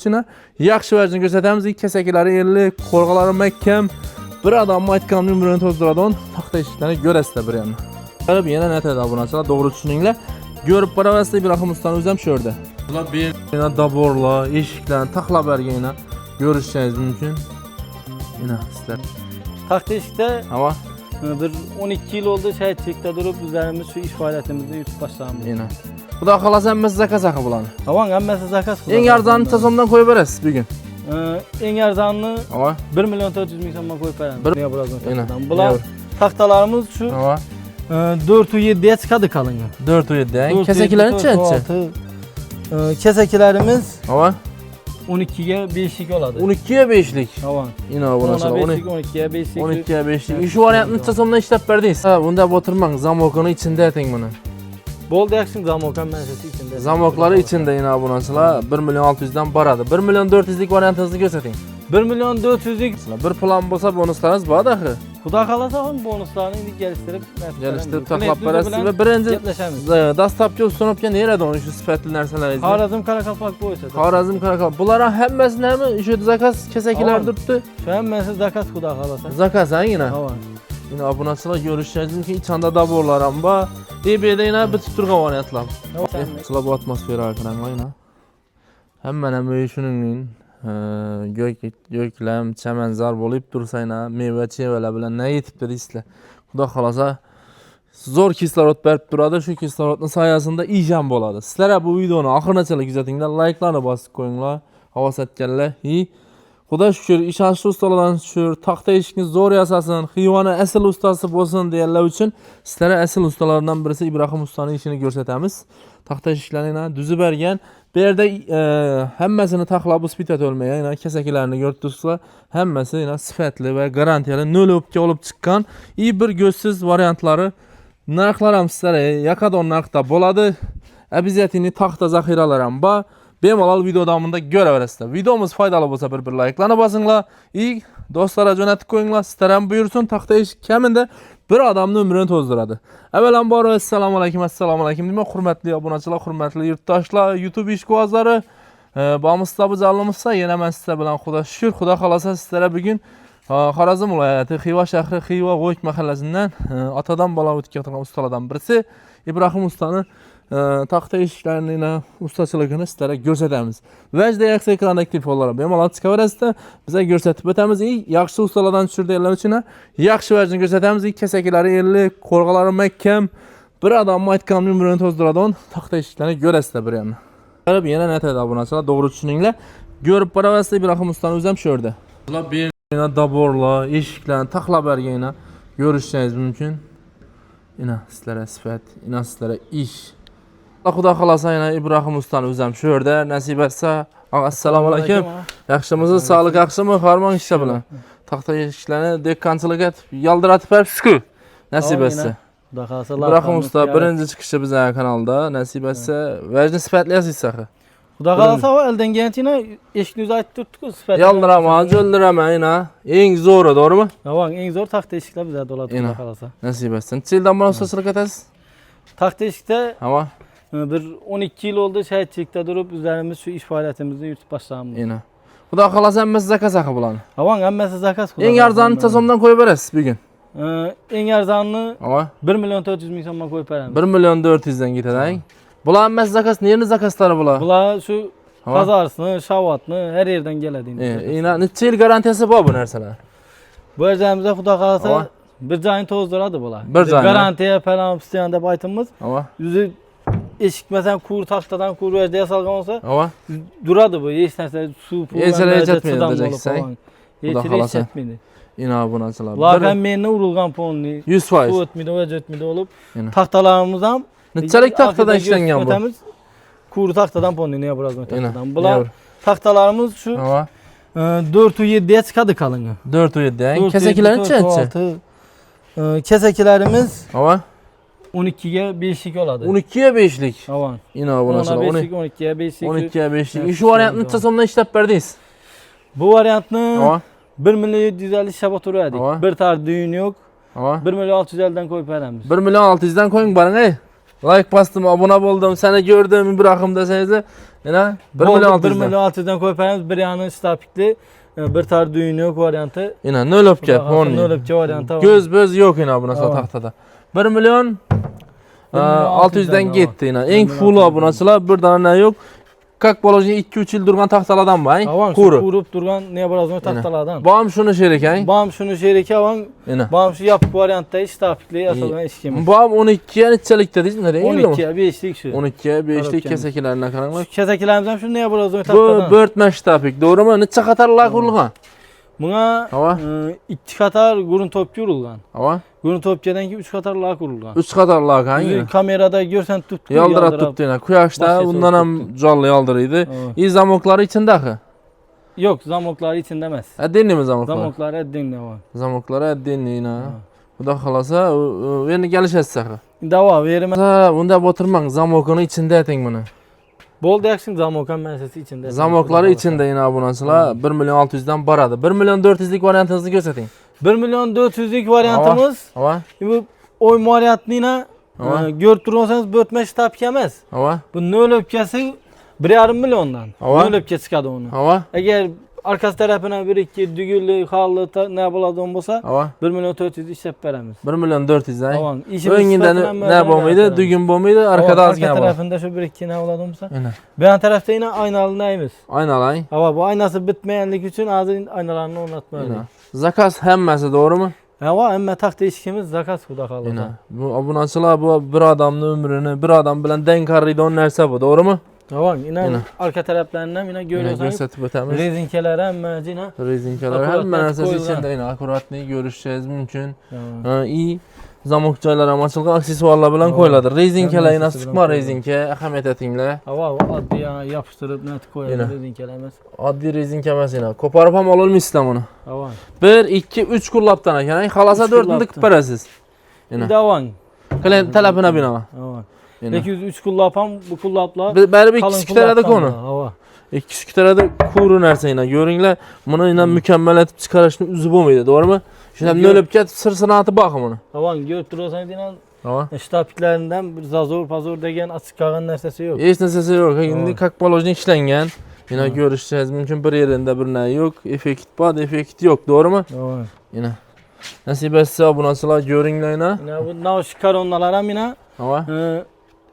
içine yaxşı vəzini göstərəmiz. İlk kəsəkləri yerli, qorğaları məhkəm. Bir adam aytqan nömrəni tozduradan taxta eşiklərini görəsizlər bir yana. Gəlib yenə nə tədə abunəçilər doğru düşününlər. Görüb baravəsdə İbrahim Ustanı özəm şördü. Bunlar bir yana daborla, eşiklərini taxla bərgə ilə görüşəcəniz mümkün. Yine sizler. Taxta eşikdə Ama bir 12 yıl oldu şəhidçilikdə durub üzərimiz şu iş fəaliyyətimizi yürütüb başlamamız. yine. Bu da xalas əmməsi zakaz axı bulanı. Havan əmməsi zakaz. En arzanı tasomdan koyu verəsiz bir gün. En arzanını Ama 1 milyon 400 min so'mdan qo'yib beramiz. Bir- Niyə birazdan Yine. taxtadan. Bular taxtalarımız şu ama 4-7'ye çıxadı kalınca. 4-7 yani kesekilerin çənçi. Kesekilerimiz Ama 12'ye 5'lik oladı. 12'ye 5'lik. Havan. Yine buna sıra 12'ye 5'lik. 12'ye 5'lik. Şu variantını tasomdan işlep verdiyiz. Ha, bunda batırmak zamokunu içinde etin bunu. Bol deyəxşin zamokan mənsəsi içində. Zamokları içinde yine abunasıla 1 milyon 600'den baradı. 1 milyon 400'lik variantınızı göstereyim. 1 milyon 400'lik. Bir plan bolsa bonuslarınız var daxı. Xuda xalasa onun bonuslarını indi gəlişdirib Gəlişdirib taxlap verəsiz və birinci dastapçı ustanopkən yerədə onu şu sifətli nərsələr izləyir. Xarazm Karakalpak boysa. Xarazm Karakal. Bunlara həmməsində mi şu zakaz kəsəkilər Tamam. durdu? Şu an mənsiz zakat xuda xalasa. Zakaz ha yine. Havan. Yine abunasıla görüşəcəyim ki içanda da borlaram ba. DB'de yine bir tuturğa variantlar. Sıla bu atmosferi arkadan yine. Həmmənə möyüşünün gökləm, çəmənzar olub dursa yine meyvə çevələ bilən nə yetib dedi istlə. Xuda xalasa zor kislorod bərb duradı. Şu kislorodun sayəsində icam boladı. Sizlərə bu videonu axırına çələ güzətinglər. Like'larını basıb koyunlar. Hava sətgəllər. Xuda şükür, işancı ustalardan şükür, taxta eşikiniz zor yasasın, xiyvanı əsl ustası bolsun deyərlər üçün sizlərə əsl ustalarından birisi İbrahim Ustanın işini göstərəmiz. Taxta eşiklərini düzü bərgən. Bir yerdə həmməsini taxlab sifət ölməyə, yəni kəsəkilərini gördürsülər, həmməsi yəni sifətli və garantiyeli 0 olub çıxan iyi bir gözsüz variantları narxlaram sizlərə. Yakadon narxda boladı. Əbiziyyətini taxta zaxirələrim ba. Bemalal video davamında görə verəsizlər. Videomuz faydalı olsa bir like'larına basınlar. İyi dostlara yönətib koyunlar. Sizlərəm buyursun. Taxta eşik kəmində bir adam nömrəni tozduradı. Əvvələn bu arada assalamu alaykum, assalamu alaykum demək. Hörmətli abunəçilər, hörmətli yurttaşlar, YouTube işqozları, bağımızda bu canlımızsa yenə mən sizə bilən xuda şükür, xuda xalasa sizlərə bugün Xarazm vilayəti Xiva şəhəri Xiva Qoyuk məhəlləsindən atadan bala ötükətən ustalardan birisi İbrahim Ustanı taxta eşiklərini ilə ustaçılığını sizlərə göstərəmiz. Vəcdə yaxşı ekranda aktiv olaraq bemalal çıxa verəsizdə bizə göstərib ötəmiz. Yaxşı ustalardan düşürdüklər üçün yaxşı vəcini göstərəmiz. Kəsəkləri yerli, qorğaları məhkəm. Bir adam aytqan nömrəni tozduradan taxta eşiklərini görəsizlər bir yana. Gəlib yenə nə tədə abunəçilər doğru düşününlər. Görüb baravəsdə İbrahim Ustanı özəm şördü. Bunlar bir yana daborla, eşiklərini taxla bərgə ilə görüşəcəniz mümkün. Yine sizlərə sifət, yine sizlərə iş. Xuda xalasa yine İbrahim Ustanı özəm şördü. Nəsib etsə, assalamu alaykum. Yaxşımızı, sağlıq yaxşımı, xarman işlə bilən. Taxta eşiklərini dekkançılıq et, yaldıratıb hep şükür. Nəsib etsə. İbrahim Usta birinci çıxışı bizə kanalda. Nəsib etsə, vəcini sifətləyəsiz axı. Xuda xalasa o eldən gələnçinə eşikinizi aytdırtdıq sifət. Yaldırama, göldürəmə yine. En zoru, doğru mu? Havan en zor taxta eşiklər bizə doladı xuda xalasa. Nəsib etsin. Neçə ildən bana ustaçılıq etəsiz? Taxta eşikdə Ama bir 12 yıl oldu şəhidçilikdə durub üzərimiz şu iş fəaliyyətimizi yürütüb başlamamız. yine. Bu da xalas əmməsi zakaz axı bulanı. Havan əmməsi zakas xuda. En arzanı tasomdan koyu verəsiz bir gün. En arzanını Ama 1 milyon 400 min so'mdan qo'yib beramiz. 1 milyon 400'den gitədən. Bular əmməsi zakaz, neyin zakazları bular? Bular şu Qazarsını, Şavatını hər yerdən gələdi indi. Yine neçə il garantiyası var bu nərsələr? Bu ərzəmizə xuda xalasa bir cayın tozduradı bular. Bir cayın, Garantiya falan istəyəndə baytımız. Ama Yüzü eşik məsələn kur taxtadan kur vəcdəyə salğan olsa ama duradı bu. Heç nəsə su pul. Heç elə heç etməyəcək deyəcəksən. Heç Xuda heç xalasa. etməydi. yine abunəçilər. Lakin mənə urulğan ponlu. 100%. Su etməydi, vəc etməydi olub. Yine. Taxtalarımızdan Neçəlik taxtadan işlənən bu? Kuru taxtadan ponlu niyə birazdan Yine. taxtadan. Bunlar taxtalarımız şu Ama 4-7'ye çıxadı kalınğı. 4-7'den. Kəsəkilərin çənçi. Kesekilerimiz Ama 12'ye 5'lik oladı. 12'ye 5'lik. Havan. Yine abunəçilər. 12'ye 5'lik. 12'ye 5'lik. Şu variantını tasomdan işlep verdiyiz. Bu variantını Ama 1 milyon 750 şabat ödədik. Tamam. Bir tar düğün yok. ama 1 milyon 650'den koyup verəmiz. 1 milyon 600'den koyun barın ey. Like bastım, abone oldum. Seni gördüm, bırakım deseniz de yine 1 milyon 1 600'den. milyon 600'dan koyup veremiz. Bir yanı stapikli, bir tar düğünü yok variantı. Yine ne löp gap Ne onun. öyle variantı var. Göz böz yok yine buna Tamam. tahtada. 1 milyon 1 milyon 600'den 600'den gitti yine. 1 En milyon full 600'den. abunasılar bir tane ne yok. Kak bolojini 2-3 yıl durgan tahtalardan var. Avan Kuru. kurup durgan ne birazını tahtalardan. Bağım şunu şerik. Bam şunu şeriki avan. Yine. Bam şu yapık variantta stapikli yasalan işkemiz. Bağım 12'ye neçelik dediniz mi? 12'ye 5'lik şu. 12'ye 5'lik Arap kesekilerine karanlık. Kesekilerimizden şu ne birazını Bu tahtadan. börtmeş tapik doğru mu? Neçe katarlar kurulgan? Buna Hava. 2 katar gurun topçu urulgan. Hava. Gurun topçudan ki 3 katar lak urulgan. 3 katarlar kan yine. Kamerada görsen tuttu. Yaldıra tuttu yine. Kuyaşta Başka bundan çok hem canlı yaldırıydı. Evet. İyi zamokları içinde ki. Yok zamoklar için demez. Edinli mi zamoklar? Zamoklar eddin ne var. Zamokları edinli yine. Bu da kalasa yeni geliş etsek. Dava verime. Bunda batırman zamokunu içinde etin bunu. Bol dersin zamokan meselesi içinde. Zamokları içinde yine abunasıla 1 milyon 600'den baradı. 1 milyon 400'lik varyantınızı göstereyim. 1 milyon 400'lük varyantımız. Hava. Bu oy varyantına Hava. görüp durursanız bötme ştap yemez. Hava. Bu nöl öpkesi 1,5 milyondan. Hava. Nöl öpkesi çıkadı onu. Hava. Eğer arkası tarafına 1-2 dügüllü, hallı ne buladığım olsa Hava. 1 milyon 400 işlep veremiz. 1 milyon 400'den. Tamam. İşimiz Öngünden ne bombaydı? Düğün bombaydı. Arkada az gene Arka var. tarafında şu 1-2 ne buladığım olsa. Yine. Bir yan tarafta yine aynalı neyimiz. Aynı alay. Ama bu aynası bitmeyenlik için ağzın aynalarını oynatmıyor. Yine. Zakas hemmesi doğru mu? Ama emme tak değişikimiz zakas kuda kalır. Yine. Bu abunasıla bu bir adamın ömrünü bir adam bilen denk harrıydı onun nerse bu doğru mu? Tamam yine Yine. arka taraflarından yine Yine görüyorsanız gösterip ötemiz. rezinkeler emme yine. Rezinkeler Akurat hem net menesesi koyulan. içinde yine akuratlığı görüşeceğiz mümkün. Tamam. İyi zamokçaylar amaçlık aksesuarlar bilen Tamam. koyuladır. Rezinkeler yine Hem sıkma menesesi rezinke ahamet etinle. Hava adlı ya yapıştırıp net koyalım Yine. rezinkelemez. Adli rezinke mesela. Koparıp ham olur mu İslam onu? Hava. 1, 2, 3 kullaptan yani halasa Üç 4'ünü kullaptan. kıparasız. Yine. Davan. Kalen telepine bina. Hava. Yine. 203 kullapam bu kullapla. Beri bir kalın kişi küteradık kullaptan onu. da, Hava. İki küterada kuru nerse yine. Görünle bunu yine mükemmel etip çıkarışını üzü bu muydu doğru mu? Şimdi ne ölüp get sır sanatı bakım onu. Hava görüp durursanız yine Tamam. ştapiklerinden bir zazor pazor degen açık kalan nersesi yok. Hiç nesesi yok. Şimdi Tamam. kakbalojun işlengen. Yine görüşeceğiz mümkün bir yerinde bir ne yok. Efekt var, efekt yok doğru mu? Hava. Yine. Nasip etse bu nasıl görünle yine. Yine bu navşikar onlara yine Ama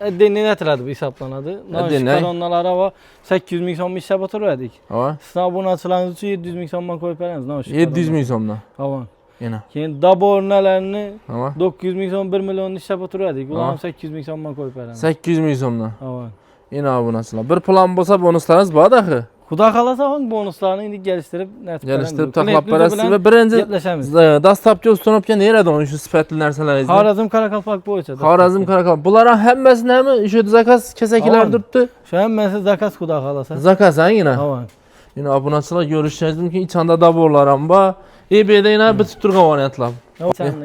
Eddeni netiradi bu hesaplanadı. Navşikar onlara var 800 ming son bir hesap verdik. ama Sınav bunu açılanız için 700 ming sondan koyup vereniz. 700 milyon somla. Hava. Yine. Keyin dabor nelerini Ama 900 ming son 1 milyon hesap verdik. Tamam. Ulan 800 ming sondan koyup vereniz. 800 milyon somla. Hava. Yine bu nasıl? Bir plan bolsa bonuslarınız var dahi. Xudo kalasa hangi bonuslarını indi geliştirip net Geliştirip taklap parası ve birinci yaplaşamiz. dastapçı ustanopken nerede onun şu sıfatlı narsalar izle. Xorazm Karakalpak bo'yicha. Xorazm Karakal. Bunların hemmesini hem şu zakas kesekiler Aman. durttu. Şu hammasi zakaz xudo kalasa. Zakas ha yine. Hava. Yine abunasılar görüşeceğizdim ki içinde daborlarım var. İB'de yine bir tuturgan variantlar.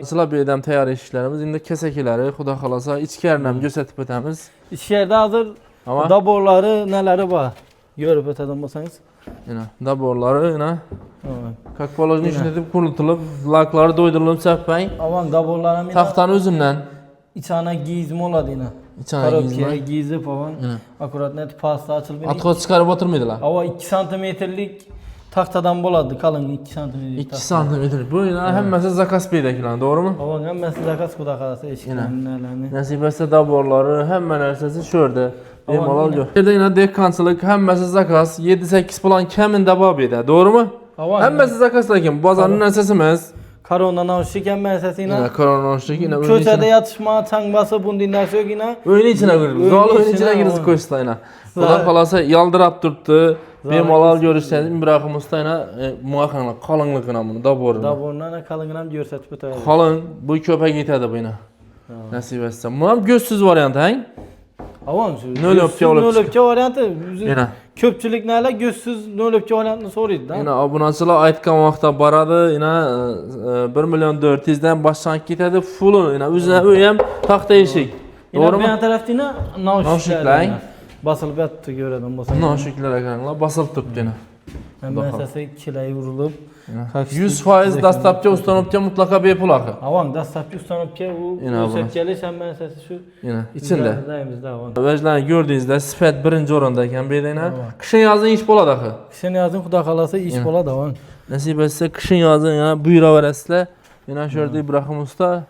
Sıla bir edem tayar işlerimiz. Şimdi kesekileri xuda kalasa içkerinem gösterip ötemiz. İçeride hazır Ama daborları neleri var. Görüp öteden olsanız. yine daborları yine Hava. kakbalojun Yine. içine edip kurultulup lakları doydurulup sepmeyin. Aman daborlarım yine Tahtanın özünden. içine giyizm oladı yine. İçine Karabkiye gizme. giyizip falan. Yine. Akurat net pasta açılmıyor. Atko çıkarıp oturmaydılar. Hava 2 santimetrelik tahtadan boladı kalın 2 santimetrelik 2 tahta. santimetre. Bu yine hemmesi zakas beydekiler doğru mu? Hava hemmesi zakaz kuda kalasa Yine. eşiklerin nelerini. Nasip etse daborları hemen ersesi şurada. Benim Aman alal yine. yok. Bir de yine dekançılık hemmesi zakas 7-8 plan keminde babide doğru mu? Hava Hemmesi zakas lakin bazarın nesesimiz. Karondan avşiken mesesine. Yine koronavirüsü yine oyun Köçede içine. yatışma, çangması bunu dinlerse yok yine. Oyun içine girdi. Oyun Doğal oyun içine içine girdi ama. koştu yine. Zaten- Ulan kalasa yaldırap durdu. Benim Zaten alal kesin. görüşseniz bırakımızda yine muhakkakla kalınlıkına bunu daborunu. Daboruna kalıngram görsetip ötüyor. Kalın bu köpek itedi bu yine. Nasip etse. Muam gözsüz varyant hein? Avan şu. Nölöpçe olup Nölöpçe variantı. Yine. Köpçülük neyle gözsüz nölöpçe variantını soruydu da. Yine abunasılar aytkan vaqtda baradı. Yine 1 milyon 400'den başlanıp gitedi. Full'un yine üzerine öyem tak değişik. Yine Doğru mu? bir yan tarafta yine Navşikler. navşikler. Basılıp yattı görelim basılıp. Naşikler ekranla basılıp tuttu yine. Hem müessese kileyi vurulup. 100% dastlabki ustanopga mutlaka bepul axı. Avan dastlabki ustanopga u ko'rsatgani ham müessese şu. Yine içinde. Dayımızda avan. Vəclərini gördüyünüzdə sifət birinci oranda ekan beydəyinə. Qışın yazın iş bolad axı. Kışın yazın xudo xolasa iş bo'ladi avan. Nasib etsə qışın yazın ya buyura verəsizlər. Yine şöyle İbrahim Usta,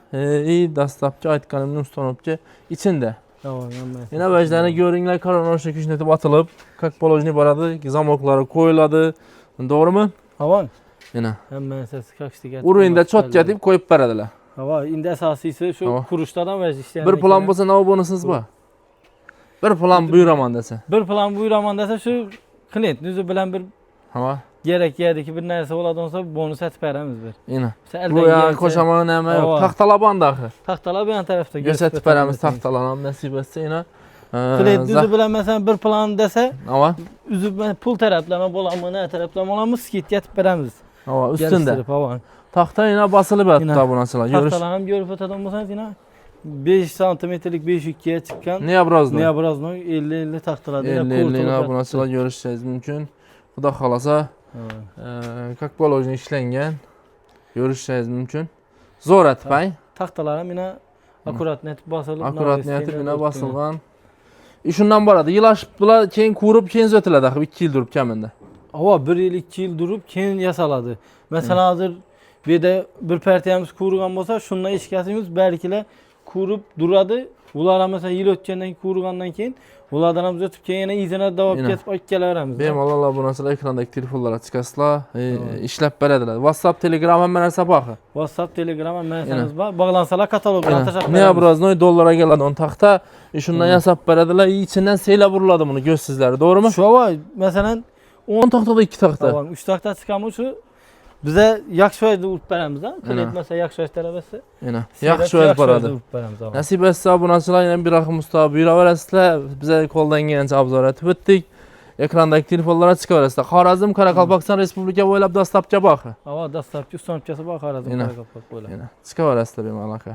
dastlabki aytqanımın ustanopga içində. Avan müessese. Yine vəclərini görünlər koronavirus köşnetib atılıb, как положено baradı, zamokları koyuladı. Doğru mu? Avan. Yine. Hem müessese kaçtı. Uruyunda çot gedib koyub bərədilər. Hava indi əsasisi şu kuruşlardan vəz işləyən. Bir plan bolsa nə bonusunuz var? Bir plan buyuraman desə. Bir plan buyuraman desə şu klient düzü bilən bir Hava. gerek yerdi ki bir neresi oladınsa bonus et verəmiz bir. Yine. Bu ya koşamanın əmək yox. Taxtalaban da axı. Taxtala bir yan tərəfdə Göstərib verəmiz taxtalanam nasib etsə yenə. Klient düzü bilən məsələn bir plan desə, Hava. üzü pul tərəfləmə bolamı, nə tərəfləmə olamı skit getib verəmiz. Hava üstündə. Hava. Taxta yenə basılıb hətta buna sıla. Görüş. Taxtalanım görüb ötədən yenə 5 santimetrlik 5-2-yə çıxan. Niyə brazno? 50-50 taxtaladı. 50-50 buna sıla görüşəcəyiz mümkün. Xuda xalasa. Как положено işlənən. Görüşəcəyiz mümkün. Zor ətbəy. Taxtalarım yenə akurat net basılıb. Akurat niyəti binə basılğan. İşundan baradı. Yılaşıbdılar, keyin kurub, keyin zötülədi axı 2 il durub kəmində. Hava 1 il 2 il durub keyin yasaladı. Mesela hazır bir de bir partiyamiz kuruğan bolsa şundan iş kəsimiz bəlkələ kurub duradı. Ulara mesela yıl ötkəndən kuruğandan keyin ulardan ötüb keyin yenə izinə davam getib gələrəmiz. Bemallah buna sonra ekrandakı telefonlara çıxasılar, işləb bələdilər. WhatsApp, Telegram həmən hesab axı. WhatsApp, Telegram məsələmiz var. Bağlansalar kataloqdan təşəkkür edirəm. Nə braznoy dollara gələdi on taxta. Şundan hesab bələdilər. İçindən seylə vuruladı bunu göz sizləri. Doğru mu? Şu var. Məsələn 10 taxtada 2 taxta. Tamam, 3 taxta çıxamış şu bizə yaxşı özdə urub bərəmizə. Klient məsələ yaxşı öz tələbəsi. Yaxşı öz baradı. Nəsib etsə abunəçilər ilə bir axım usta buyura verəsizlər. Bizə koldan gələn cavabları etdik. Ekrandakı telefonlara çıxa verəsizlər. Xarazm, Qaraqalpaqstan Respublika boylab dastlabki baxı. Hava dastlabki ustanopkası bax Xarazm, Qaraqalpaq boylab. Çıxa verəsizlər benim alaka.